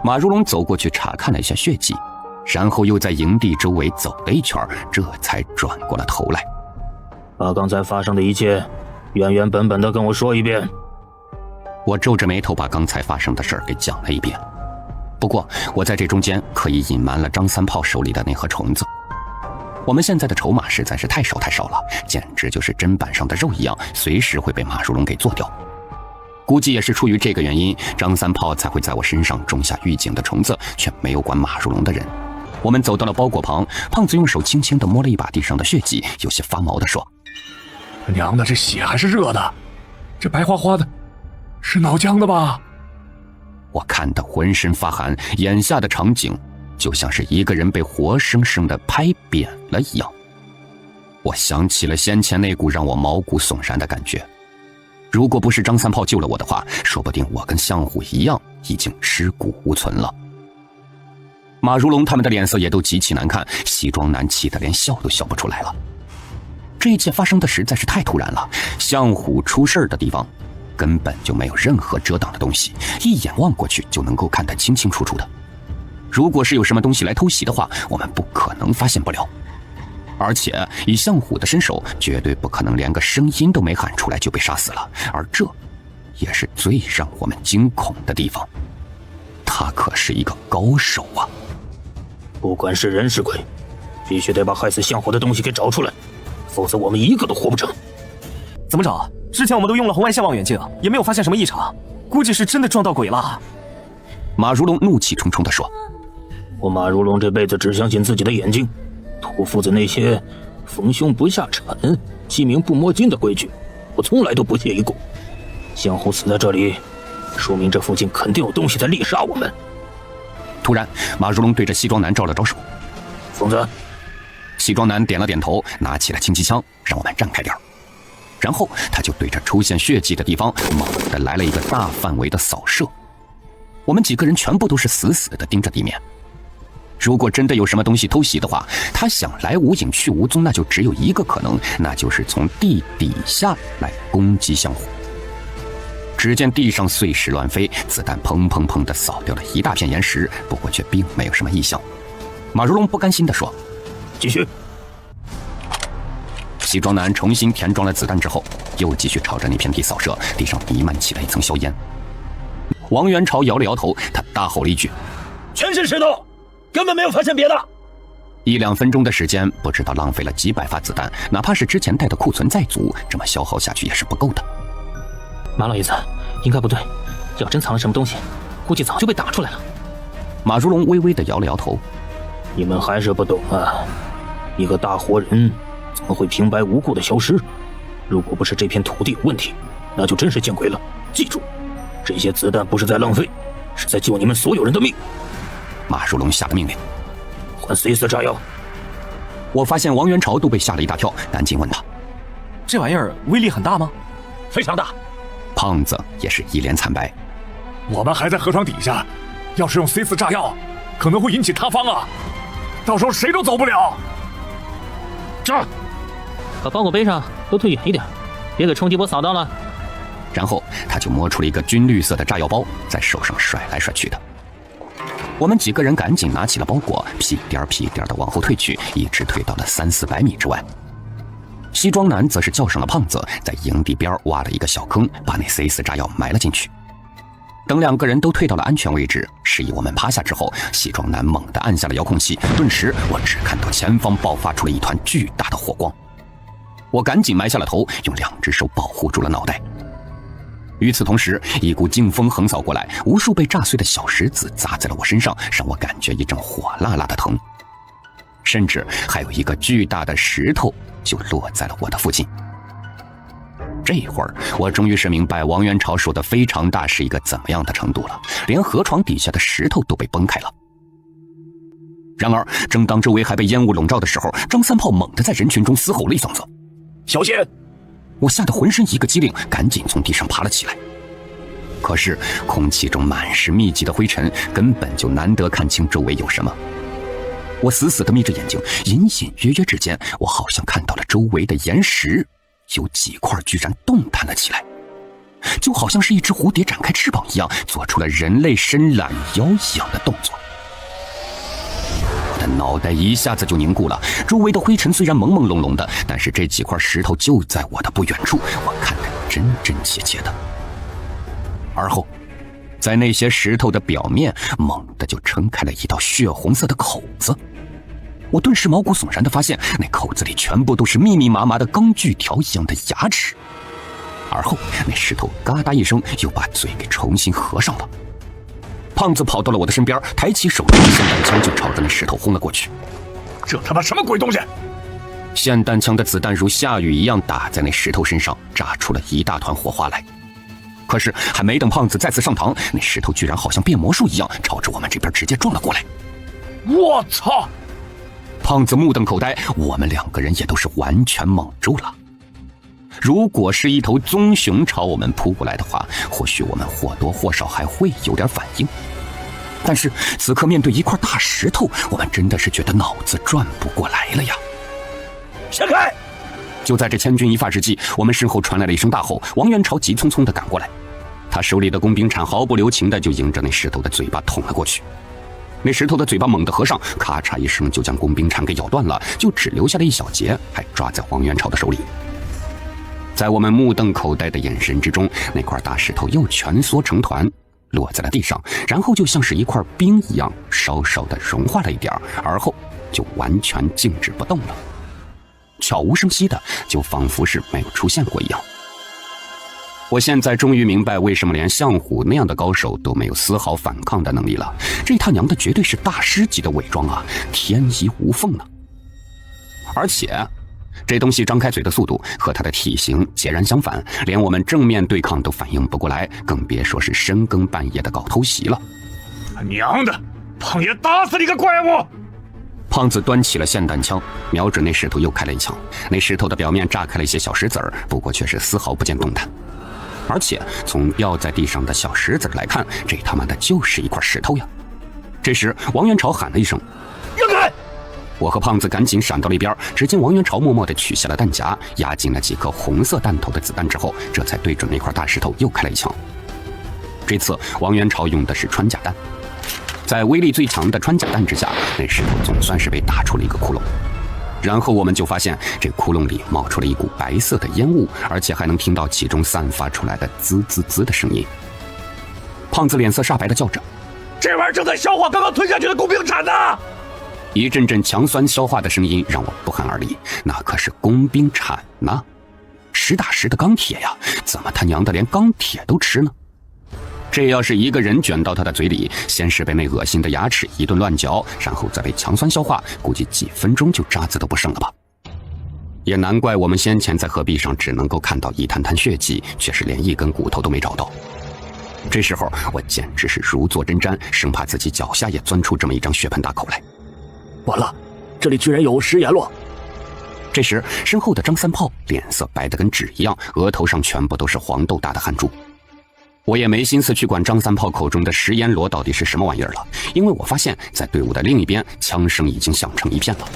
马如龙走过去查看了一下血迹，然后又在营地周围走了一圈，这才转过了头来。把刚才发生的一切原原本本的跟我说一遍。我皱着眉头把刚才发生的事儿给讲了一遍，不过我在这中间刻意隐瞒了张三炮手里的那盒虫子。我们现在的筹码实在是太少了，简直就是砧板上的肉一样，随时会被马如龙给做掉。估计也是出于这个原因，张三炮才会在我身上种下预警的虫子，却没有管马如龙的人。我们走到了包裹旁，胖子用手轻轻地摸了一把地上的血迹，有些发毛地说：娘的，这血还是热的，这白花花的是脑浆的吧？我看得浑身发寒，眼下的场景就像是一个人被活生生的拍扁了一样。我想起了先前那股让我毛骨悚然的感觉，如果不是张三炮救了我的话，说不定我跟相虎一样已经尸骨无存了。马如龙他们的脸色也都极其难看，西装男气得连笑都笑不出来了。这一切发生的实在是太突然了，相虎出事的地方根本就没有任何遮挡的东西，一眼望过去就能够看得清清楚楚的。如果是有什么东西来偷袭的话，我们不可能发现不了。而且以相虎的身手，绝对不可能连个声音都没喊出来就被杀死了，而这也是最让我们惊恐的地方。他可是一个高手啊！不管是人是鬼，必须得把害死相虎的东西给找出来，否则我们一个都活不成。怎么找？之前我们都用了红外线望远镜，也没有发现什么异常，估计是真的撞到鬼了。马如龙怒气冲冲地说：我马如龙这辈子只相信自己的眼睛，屠夫子那些逢凶不下产、鸡鸣不摸金的规矩，我从来都不屑一顾。相虎死在这里，说明这附近肯定有东西在猎杀我们。突然，马如龙对着西装男招了招手：疯子。西装男点了点头，拿起了轻机枪，让我们站开点。然后他就对着出现血迹的地方猛地来了一个大范围的扫射。我们几个人全部都是死死地盯着地面。如果真的有什么东西偷袭的话，他想来无影去无踪，那就只有一个可能，那就是从地底下来攻击相虎。只见地上碎石乱飞，子弹砰砰砰地扫掉了一大片岩石，不过却并没有什么异象。马如龙不甘心地说：继续。西装男重新填装了子弹之后，又继续朝着那片地扫射，地上弥漫起了一层硝烟。王元朝摇了摇头，他大吼了一句：全是石头，根本没有发现别的。1、2分钟的时间，不知道浪费了几百发子弹，哪怕是之前带的库存再足，这么消耗下去也是不够的。马老爷子，应该不对，要真藏了什么东西，估计早就被打出来了。马如龙微微地摇了摇头：你们还是不懂啊，一个大活人怎么会平白无故的消失？如果不是这片土地有问题，那就真是见鬼了。记住，这些子弹不是在浪费，是在救你们所有人的命。马如龙下了命令：换C4炸药。我发现王元朝都被吓了一大跳，赶紧问他：这玩意儿威力很大吗？非常大。胖子也是一脸惨白：我们还在河床底下，要是用 C4 炸药，可能会引起塌方啊，到时候谁都走不了。炸！把包裹背上，都退远一点，别给冲击波扫到了。然后他就摸出了一个军绿色的炸药包，在手上甩来甩去的。我们几个人赶紧拿起了包裹，屁颠屁颠的往后退去，一直退到了3、400米之外。西装男则是叫上了胖子，在营地边挖了一个小坑，把那 C4 炸药埋了进去。等2个人都退到了安全位置，示意我们趴下之后，西装男猛地按下了遥控器，顿时我只看到前方爆发出了一团巨大的火光。我赶紧埋下了头，用2只手保护住了脑袋。与此同时，一股劲风横扫过来，无数被炸碎的小石子砸在了我身上，让我感觉一阵火辣辣的疼。甚至还有一个巨大的石头就落在了我的附近。这会儿我终于是明白王元朝说的非常大是一个怎么样的程度了，连河床底下的石头都被崩开了。然而正当周围还被烟雾笼罩的时候，张三炮猛地在人群中嘶吼了一嗓子：小心！我吓得浑身一个激灵，赶紧从地上爬了起来。可是空气中满是密集的灰尘，根本就难得看清周围有什么。我死死地眯着眼睛，隐隐约约之间，我好像看到了周围的岩石有几块居然动弹了起来。就好像是一只蝴蝶展开翅膀一样，做出了人类伸懒腰一样的动作。我的脑袋一下子就凝固了，周围的灰尘虽然朦朦胧胧的，但是这几块石头就在我的不远处，我看得真真切切的。而后在那些石头的表面猛地就撑开了一道血红色的口子，我顿时毛骨悚然地发现，那口子里全部都是密密麻麻的钢锯条一样的牙齿。而后那石头嘎哒一声又把嘴给重新合上了。胖子跑到了我的身边，抬起手中的霰弹枪就朝着那石头轰了过去。这他妈什么鬼东西！霰弹枪的子弹如下雨一样打在那石头身上，炸出了一大团火花来。可是还没等胖子再次上膛，那石头居然好像变魔术一样朝着我们这边直接撞了过来。我操！胖子目瞪口呆，我们两个人也都是完全懵住了。如果是一头棕熊朝我们扑过来的话，或许我们或多或少还会有点反应。但是此刻面对一块大石头，我们真的是觉得脑子转不过来了呀！闪开！就在这千钧一发之际，我们身后传来了一声大吼，王元朝急匆匆地赶过来，他手里的工兵铲毫不留情地就迎着那石头的嘴巴捅了过去。那石头的嘴巴猛地合上，咔嚓一声就将工兵铲给咬断了，就只留下了一小截，还抓在王元朝的手里。在我们目瞪口呆的眼神之中，那块大石头又蜷缩成团，落在了地上，然后就像是一块冰一样，稍稍的融化了一点，而后就完全静止不动了，悄无声息的，就仿佛是没有出现过一样。我现在终于明白为什么连相虎那样的高手都没有丝毫反抗的能力了，这他娘的绝对是大师级的伪装啊，天衣无缝呢！而且这东西张开嘴的速度和它的体型截然相反，连我们正面对抗都反应不过来，更别说是深更半夜的搞偷袭了。娘的，胖爷打死你个怪物！胖子端起了霰弹枪，瞄准那石头又开了一枪。那石头的表面炸开了一些小石子儿，不过却是丝毫不见动弹。而且从掉在地上的小石子来看，这他妈的就是一块石头呀！这时王元朝喊了一声：“让开！”我和胖子赶紧闪到了一边，只见王元朝默默地取下了弹夹，压进了几颗红色弹头的子弹之后，这才对准那块大石头又开了一枪。这次王元朝用的是穿甲弹，在威力最强的穿甲弹之下，那石头总算是被打出了一个窟窿。然后我们就发现这窟窿里冒出了一股白色的烟雾，而且还能听到其中散发出来的滋滋滋的声音。胖子脸色煞白地叫着：“这玩意儿正在消化刚刚吞下去的工兵铲呢！”一阵阵强酸消化的声音让我不寒而栗，那可是工兵铲呐，实打实的钢铁呀，怎么他娘的连钢铁都吃呢？这要是一个人卷到他的嘴里，先是被那恶心的牙齿一顿乱嚼，然后再被强酸消化，估计几分钟就渣子都不剩了吧。也难怪我们先前在河壁上只能够看到一滩滩血迹，却是连一根骨头都没找到。这时候我简直是如坐针毡，生怕自己脚下也钻出这么一张血盆大口来。完了，这里居然有食盐了！这时身后的张三炮脸色白得跟纸一样，额头上全部都是黄豆大的汗珠。我也没心思去管张三炮口中的食盐螺到底是什么玩意儿了，因为我发现在队伍的另一边，枪声已经响成一片了。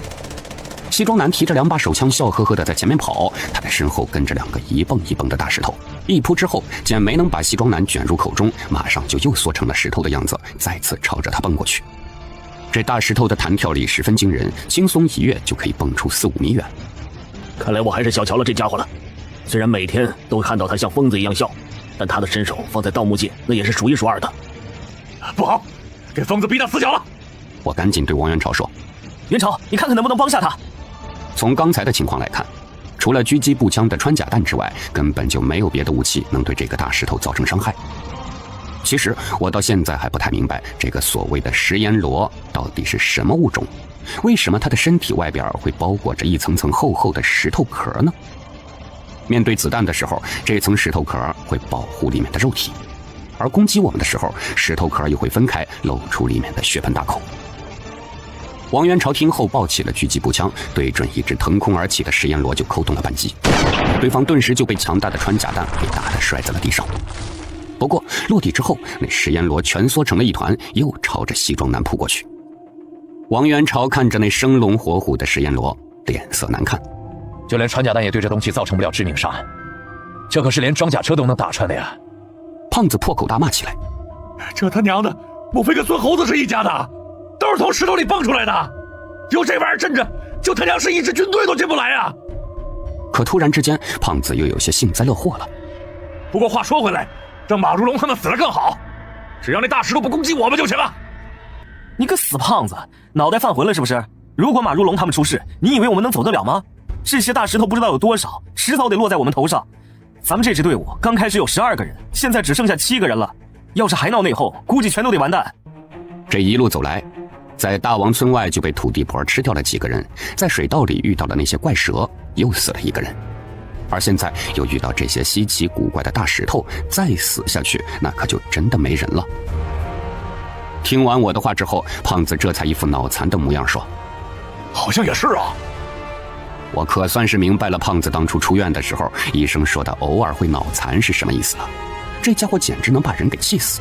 西装男提着2把手枪，笑呵呵地在前面跑，他的身后跟着2个一蹦一蹦的大石头。一扑之后，见没能把西装男卷入口中，马上就又缩成了石头的样子，再次朝着他蹦过去。这大石头的弹跳力十分惊人，轻松一跃就可以蹦出4-5米远。看来我还是小瞧了这家伙了。虽然每天都看到他像疯子一样笑，但他的身手放在盗墓界那也是数一数二的。不好，给疯子逼到死角了！我赶紧对王元朝说：“元朝，你看看能不能帮下他？”从刚才的情况来看，除了狙击步枪的穿甲弹之外，根本就没有别的武器能对这个大石头造成伤害。其实我到现在还不太明白，这个所谓的食盐螺到底是什么物种？为什么它的身体外边会包裹着一层层厚厚的石头壳呢？面对子弹的时候，这层石头壳会保护里面的肉体，而攻击我们的时候，石头壳又会分开，露出里面的血盆大口。王元朝听后抱起了狙击步枪，对准一只腾空而起的食盐螺就扣动了扳机，对方顿时就被强大的穿甲弹给打得摔在了地上。不过落地之后，那食盐螺蜷缩成了一团，又朝着西装男扑过去。王元朝看着那生龙活虎的食盐螺，脸色难看。就连穿甲弹也对这东西造成不了致命伤害，这可是连装甲车都能打穿的呀！胖子破口大骂起来：“这他娘的，莫非跟孙猴子是一家的？都是从石头里蹦出来的？有这玩意儿镇着，就他娘是一支军队都进不来啊！”可突然之间，胖子又有些幸灾乐祸了。不过话说回来，让马如龙他们死了更好，只要那大石头不攻击我们就行了。你个死胖子，脑袋犯浑了是不是？如果马如龙他们出事，你以为我们能走得了吗？这些大石头不知道有多少，迟早得落在我们头上。咱们这支队伍刚开始有12个人，现在只剩下7个人了。要是还闹内讧，估计全都得完蛋。这一路走来，在大王村外就被土地婆吃掉了几个人，在水道里遇到了那些怪蛇，又死了1个人。而现在又遇到这些稀奇古怪的大石头，再死下去，那可就真的没人了。听完我的话之后，胖子这才一副脑残的模样说：“好像也是啊。”我可算是明白了胖子当初出院的时候医生说的偶尔会脑残是什么意思了。这家伙简直能把人给气死。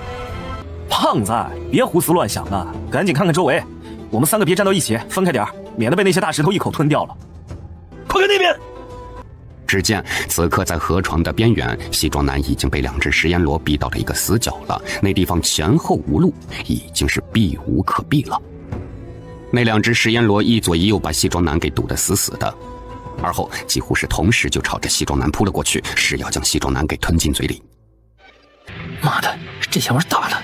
胖子，别胡思乱想了，赶紧看看周围。我们3个别站到一起，分开点，免得被那些大石头一口吞掉了。快看那边！只见此刻在河床的边缘，西装男已经被2只食盐螺逼到了一个死角了，那地方前后无路，已经是避无可避了。那2只食盐螺一左一右把西装男给堵得死死的，而后几乎是同时就朝着西装男扑了过去，誓要将西装男给吞进嘴里。妈的，这下玩大了！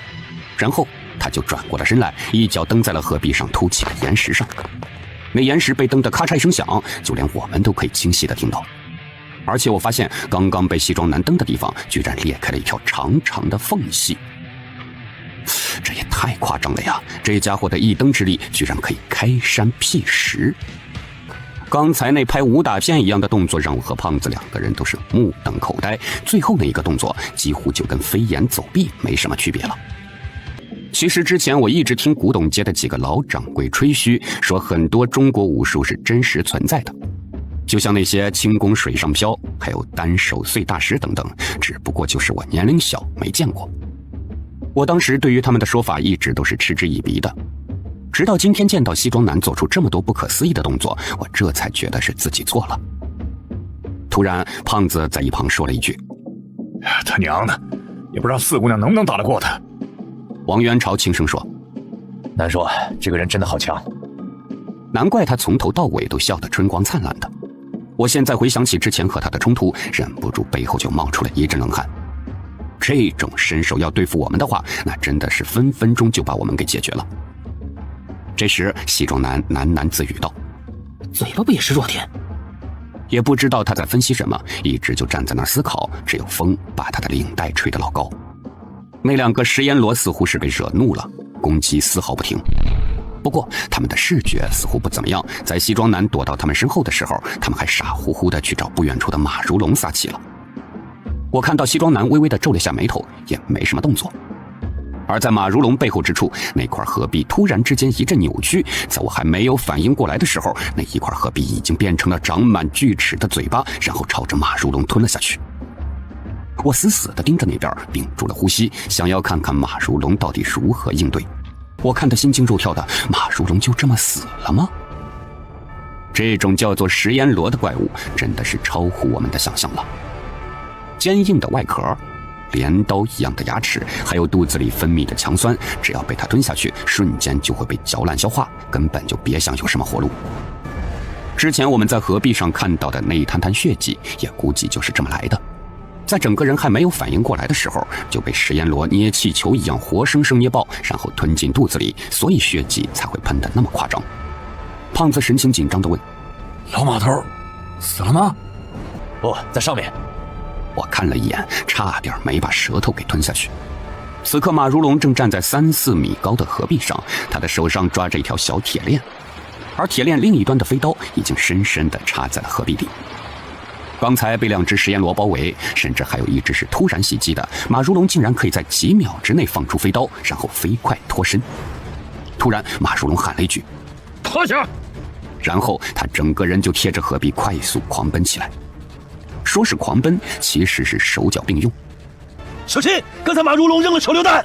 然后他就转过了身来，一脚蹬在了河壁上凸起的岩石上。那岩石被蹬得咔嚓一声响，就连我们都可以清晰地听到。而且我发现刚刚被西装男蹬的地方居然裂开了一条长长的缝隙。这也太夸张了呀，这家伙的一蹬之力居然可以开山辟石。刚才那拍武打片一样的动作让我和胖子2个人都是目瞪口呆，最后那一个动作几乎就跟飞檐走壁没什么区别了。其实之前我一直听古董街的几个老掌柜吹嘘，说很多中国武术是真实存在的，就像那些轻功水上漂，还有单手碎大石等等，只不过就是我年龄小没见过。我当时对于他们的说法一直都是嗤之以鼻的，直到今天见到西装男做出这么多不可思议的动作，我这才觉得是自己错了。突然胖子在一旁说了一句：“他娘的，也不知道4姑娘能不能打得过他。”王元朝轻声说：“难说，这个人真的好强，难怪他从头到尾都笑得春光灿烂的。”我现在回想起之前和他的冲突，忍不住背后就冒出了一阵冷汗。这种身手要对付我们的话，那真的是分分钟就把我们给解决了。这时西装男喃喃自语道：“嘴巴不也是弱点？”也不知道他在分析什么，一直就站在那儿思考，只有风把他的领带吹得老高。那2个食盐螺似乎是被惹怒了，攻击丝毫不停。不过他们的视觉似乎不怎么样，在西装男躲到他们身后的时候，他们还傻乎乎的去找不远处的马如龙撒气了。我看到西装男微微的皱了下眉头，也没什么动作。而在马如龙背后之处，那块河壁突然之间一阵扭曲，在我还没有反应过来的时候，那一块河壁已经变成了长满锯齿的嘴巴，然后朝着马如龙吞了下去。我死死地盯着那边，屏住了呼吸，想要看看马如龙到底如何应对。我看得心惊肉跳的，马如龙就这么死了吗？这种叫做食盐螺的怪物真的是超乎我们的想象了。坚硬的外壳，镰刀一样的牙齿，还有肚子里分泌的强酸，只要被它吞下去，瞬间就会被嚼烂消化，根本就别想有什么活路。之前我们在河壁上看到的那一滩滩血迹，也估计就是这么来的。在整个人还没有反应过来的时候，就被食盐螺捏气球一样活生生捏爆，然后吞进肚子里，所以血迹才会喷得那么夸张。胖子神情紧张地问：“老马头，死了吗？”“不在上面。”我看了一眼，差点没把舌头给吞下去。此刻马如龙正站在3、4米高的河壁上，他的手上抓着一条小铁链，而铁链另一端的飞刀已经深深地插在了河壁里。刚才被2只食盐螺包围，甚至还有一只是突然袭击的，马如龙竟然可以在几秒之内放出飞刀，然后飞快脱身。突然马如龙喊了一句：“趴下！”然后他整个人就贴着河壁快速狂奔起来。说是狂奔，其实是手脚并用。小心，刚才马如龙扔了手榴弹。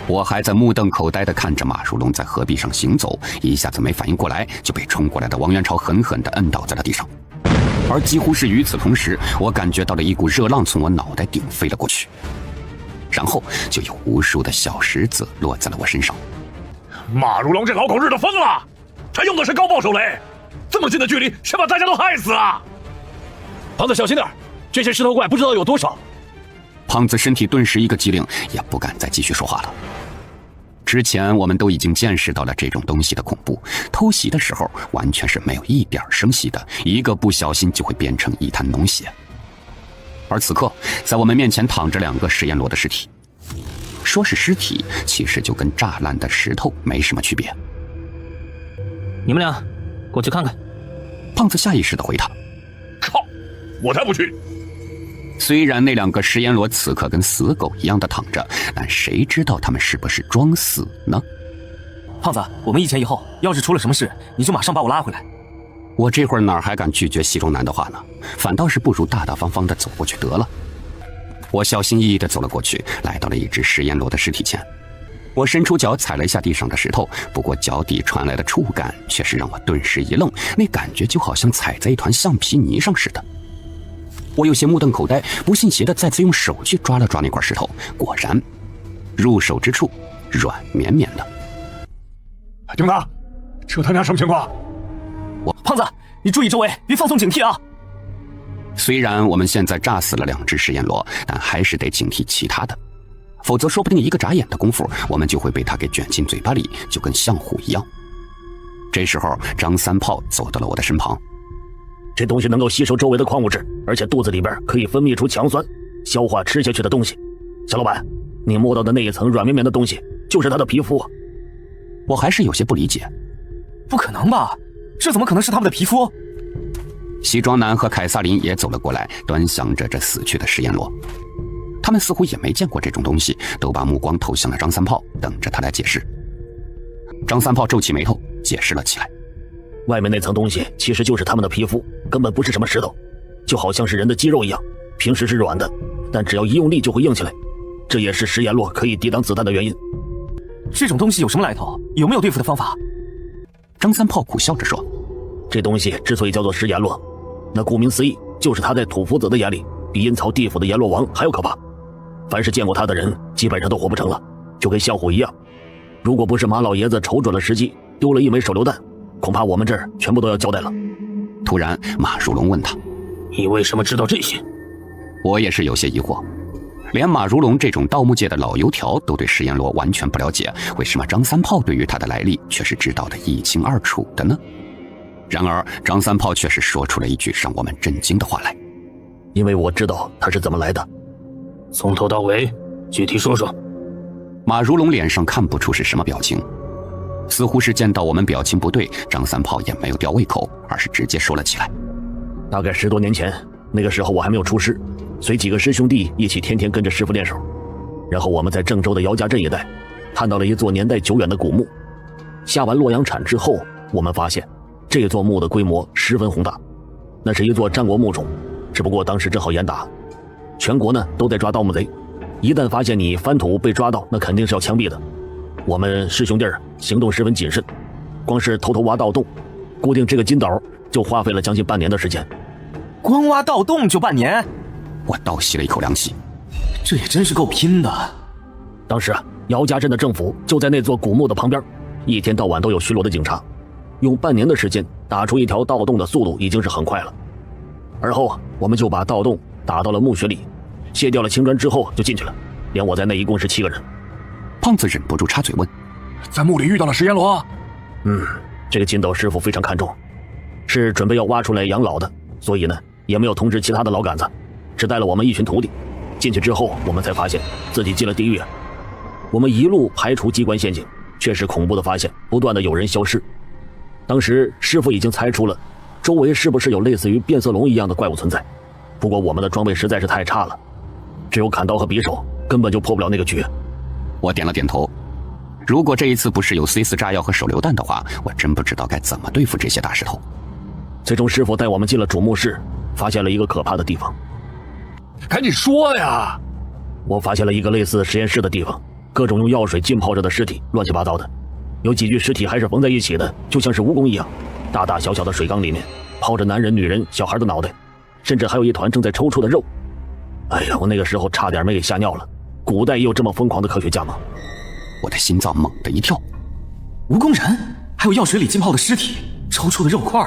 我还在目瞪口呆地看着马如龙在河壁上行走，一下子没反应过来，就被冲过来的王元朝狠狠地摁倒在了地上。而几乎是与此同时，我感觉到了一股热浪从我脑袋顶飞了过去，然后就有无数的小石子落在了我身上。马如龙这老狗日的疯了，他用的是高爆手雷，这么近的距离，先把大家都害死啊！胖子小心点，这些石头怪不知道有多少。胖子身体顿时一个机灵，也不敢再继续说话了。之前我们都已经见识到了这种东西的恐怖，偷袭的时候完全是没有一点声息的，一个不小心就会变成一滩脓血。而此刻，在我们面前躺着2个食焰罗的尸体，说是尸体，其实就跟炸烂的石头没什么区别。你们俩过去看看。胖子下意识地回他：靠，我才不去！虽然那2个食焰罗此刻跟死狗一样的躺着，但谁知道他们是不是装死呢？胖子，我们1前1后，要是出了什么事，你就马上把我拉回来。我这会儿哪还敢拒绝西装男的话呢？反倒是不如大大方方的走过去得了。我小心翼翼地走了过去，来到了一只食焰罗的尸体前。我伸出脚踩了一下地上的石头，不过脚底传来的触感却是让我顿时一愣，那感觉就好像踩在一团橡皮泥上似的。我有些目瞪口呆，不信邪的再次用手去抓了抓那块石头，果然，入手之处软绵绵的。丁子，这他娘什么情况？胖子，你注意周围，别放松警惕啊！虽然我们现在炸死了2只食焰罗，但还是得警惕其他的，否则说不定一个眨眼的功夫，我们就会被它给卷进嘴巴里，就跟像虎一样。这时候，张三炮走到了我的身旁。这东西能够吸收周围的矿物质，而且肚子里边可以分泌出强酸，消化吃下去的东西。小老板，你摸到的那一层软绵绵的东西，就是它的皮肤。我还是有些不理解。不可能吧？这怎么可能是他们的皮肤？西装男和凯撒琳也走了过来，端详着这死去的食焰罗。他们似乎也没见过这种东西，都把目光投向了张三炮，等着他来解释。张三炮皱起眉头，解释了起来。外面那层东西其实就是他们的皮肤，根本不是什么石头，就好像是人的肌肉一样，平时是软的，但只要一用力就会硬起来。这也是食焰罗可以抵挡子弹的原因。这种东西有什么来头？有没有对付的方法？张三炮苦笑着说：这东西之所以叫做食焰罗，那顾名思义，就是他在土夫子的眼里比阴曹地府的阎罗王还要可怕。凡是见过他的人基本上都活不成了，就跟像虎一样。如果不是马老爷子瞅准了时机，丢了一枚手榴弹，恐怕我们这儿全部都要交代了。突然马如龙问他：你为什么知道这些？我也是有些疑惑，连马如龙这种盗墓界的老油条都对食焰罗完全不了解，为什么张三炮对于他的来历却是知道的一清二楚的呢？然而张三炮却是说出了一句让我们震惊的话来：因为我知道他是怎么来的。从头到尾具体说说。马如龙脸上看不出是什么表情，似乎是见到我们表情不对，张三炮也没有吊胃口，而是直接说了起来。大概10多年前，那个时候我还没有出师，随几个师兄弟一起天天跟着师傅练手。然后我们在郑州的姚家镇一带看到了一座年代久远的古墓。下完洛阳铲之后，我们发现这座墓的规模十分宏大，那是一座战国墓冢，只不过当时正好严打，全国呢都在抓盗墓贼，一旦发现你翻土被抓到，那肯定是要枪毙的。我们师兄弟行动十分谨慎，光是偷偷挖盗洞，固定这个金斗就花费了将近半年的时间。光挖盗洞就半年？我倒吸了一口凉气，这也真是够拼的。当时姚家镇的政府就在那座古墓的旁边，一天到晚都有巡逻的警察，用半年的时间打出一条盗洞的速度已经是很快了。而后我们就把盗洞打到了墓穴里，卸掉了青砖之后就进去了，连我在内一共是7个人。胖子忍不住插嘴问：在墓里遇到了食焰罗？这个金斗师傅非常看重，是准备要挖出来养老的，所以呢也没有通知其他的老杆子，只带了我们一群徒弟。进去之后我们才发现自己进了地狱。我们一路排除机关陷阱，却是恐怖的发现不断的有人消失。当时师傅已经猜出了周围是不是有类似于变色龙一样的怪物存在，不过我们的装备实在是太差了，只有砍刀和匕首，根本就破不了那个局。我点了点头。如果这一次不是有 C4 炸药和手榴弹的话，我真不知道该怎么对付这些大石头。最终师傅带我们进了主墓室，发现了一个可怕的地方。赶紧说呀！我发现了一个类似实验室的地方，各种用药水浸泡着的尸体乱七八糟的，有几具尸体还是缝在一起的，就像是蜈蚣一样。大大小小的水缸里面泡着男人、女人、小孩的脑袋，甚至还有一团正在抽搐的肉。哎呀，我那个时候差点没给吓尿了。古代也有这么疯狂的科学家吗？我的心脏猛地一跳。蜈蚣人，还有药水里浸泡的尸体，抽出的肉块，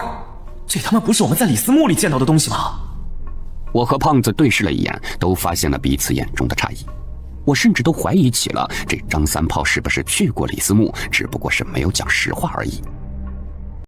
这他妈不是我们在李斯墓里见到的东西吗？我和胖子对视了一眼，都发现了彼此眼中的诧异。我甚至都怀疑起了这张三炮是不是去过李斯墓，只不过是没有讲实话而已。